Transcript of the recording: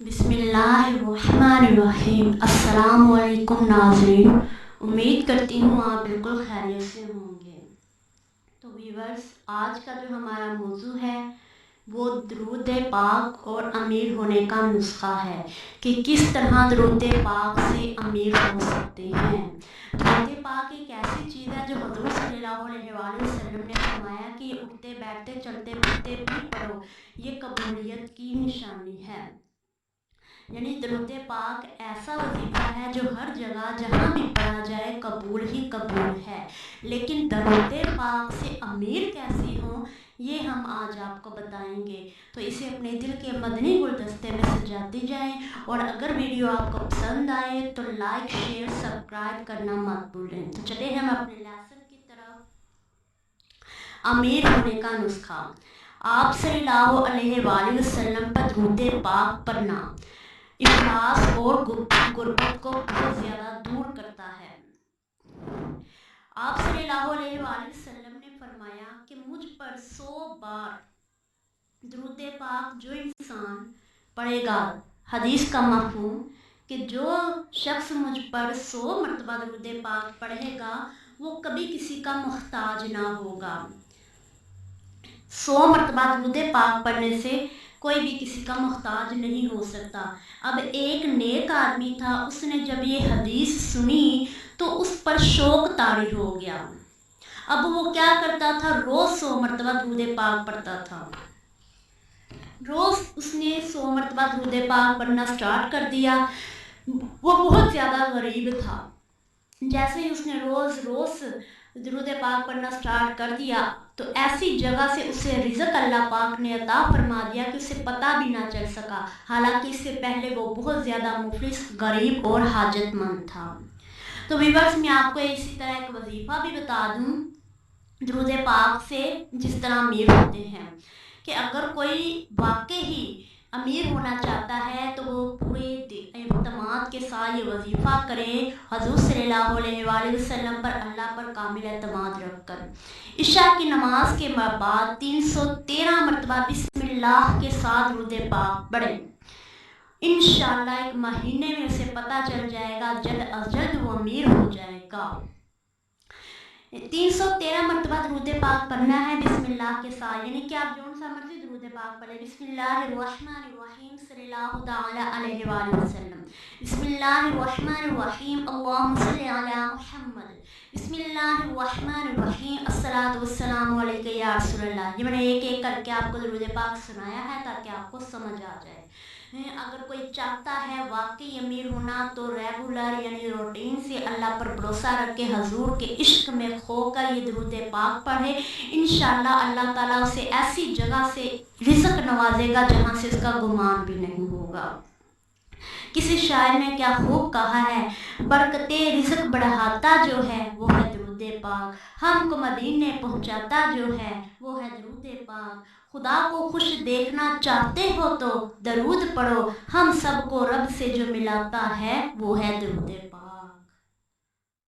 बिस्मिल्लाहिर्रहमानिर्रहीम। अस्सलामुअलैकुम नाज़रीन, उम्मीद करती हूँ आप बिल्कुल खैरियत से होंगे। तो व्यूअर्स, आज का जो हमारा मौजू है वो दरूद पाक और अमीर होने का नुस्खा है कि किस तरह दरूद पाक से अमीर हो सकते हैं। दरूद पाक एक ऐसी चीज़ है जो हुज़ूर सल्लल्लाहु अलैहि वसल्लम ने फरमाया कि उठते बैठते चलते फिरते भी पढ़ो, ये कबूलियत की निशानी है। यानी दरूद पाक ऐसा वजीफ़ा है जो हर जगह जहाँ भी पढ़ा जाए कबूल ही कबूल है। लेकिन दरूद पाक से अमीर कैसी हो, ये हम आज आपको बताएंगे। तो इसे अपने दिल के मदनी गुलदस्ते में सजाती जाएं, और अगर वीडियो आपको पसंद आए तो लाइक शेयर सब्सक्राइब करना मत भूलें। तो चले हम अपने लेसन की तरफ। अमीर होने का नुस्खा। आप सल्लल्लाहु अलैहि वसल्लम पर दरूद पाक पढ़ना इफलास और गुर्बत को बहुत ज़्यादा दूर करता है। आप सल्लल्लाहु अलैहि वसल्लम ने फरमाया कि मुझ पर 100 बार दरूद पाक जो इंसान पढ़ेगा, हदीस का मफ़हूम कि जो शख्स मुझ पर 100 मरतबा दरूद पाक पढ़ेगा वो कभी किसी का मुहताज ना होगा। 100 मरतबा दरूद पाक पढ़ने से कोई भी किसी का मुहताज नहीं हो सकता। अब एक नेक आदमी था, उसने जब ये हदीस सुनी तो उस पर शौक तारी हो गया। अब वो क्या करता था, रोज़ 100 मरतबा दरूद पाक पढ़ता था। रोज़ उसने 100 मरतबा दरूद पाक पढ़ना स्टार्ट कर दिया। वो बहुत ज़्यादा गरीब था। जैसे ही उसने रोज़ दरूद पाक पढ़ना स्टार्ट कर दिया तो ऐसी जगह से उसे रिज़्क अल्लाह पाक ने अता फरमा दिया कि उसे पता भी ना चल सका। हालांकि इससे पहले वो बहुत ज़्यादा मुफलिस, गरीब और हाजतमंद था। तो व्यूअर्स, मैं आपको इसी तरह एक वजीफ़ा भी बता दूँ दरूद पाक से जिस तरह अमीर होते हैं, कि अगर कोई वाकई ही अमीर होना चाहता है तो वो पूरे एतमाद के साथ ये वजीफ़ा करे, हुज़ूर सल्लल्लाहु अलैहि वसल्लम पर, अल्लाह पर कामिल एतमाद रखकर। इशा की नमाज के बाद 313 मरतबा बिस्मिल्लाह के साथ दरूद पाक पढ़ें। इंशाअल्लाह एक महीने में उसे पता चल जाएगा, जल्द अज जल्द वो अमीर हो जाएगा। 313 मरतबा दरूद पाक पढ़ना है बिस्मिल्लाह के साथ, यानी कि आप जौन सा मर्जी दरूद पाक पढ़े। बिस्मिल्लाहिर्रहमानिर्रहीम सल्लल्लाहु तआला अलैहि वसल्लम, बिस्मिल्लाहिर्रहमानिर्रहीम अल्लाहुम्मा सल्लि अला मुहम्मद, बिस्मिल्लाहिर्रहमानिर्रहीम अस्सलातु वस्सलामु अलैका या रसूलल्लाह। ये मैंने एक एक करके आपको दरूद पाक सुनाया है ताकि आपको समझ आ जाए। अगर कोई चाहता है वाकई अमीर होना तो रेगुलर यानी रूटीन से अल्लाह पर भरोसा रख के हजूर के इश्क में खोकर ये दरूद पाक पढ़े। इंशाअल्लाह अल्लाह ताला उसे ऐसी जगह से रिज़्क नवाजेगा जहाँ से उसका गुमान भी नहीं होगा। किसी शायर ने क्या खूब कहा है, बरकते रिज़्क बढ़ाता जो है वो है दरूद पाक, हमको मदीने पहुँचाता जो है वो है दरूद पाक। खुदा को खुश देखना चाहते हो तो दरूद पढ़ो, हम सबको रब से जो मिलाता है वो है दरूद पाक।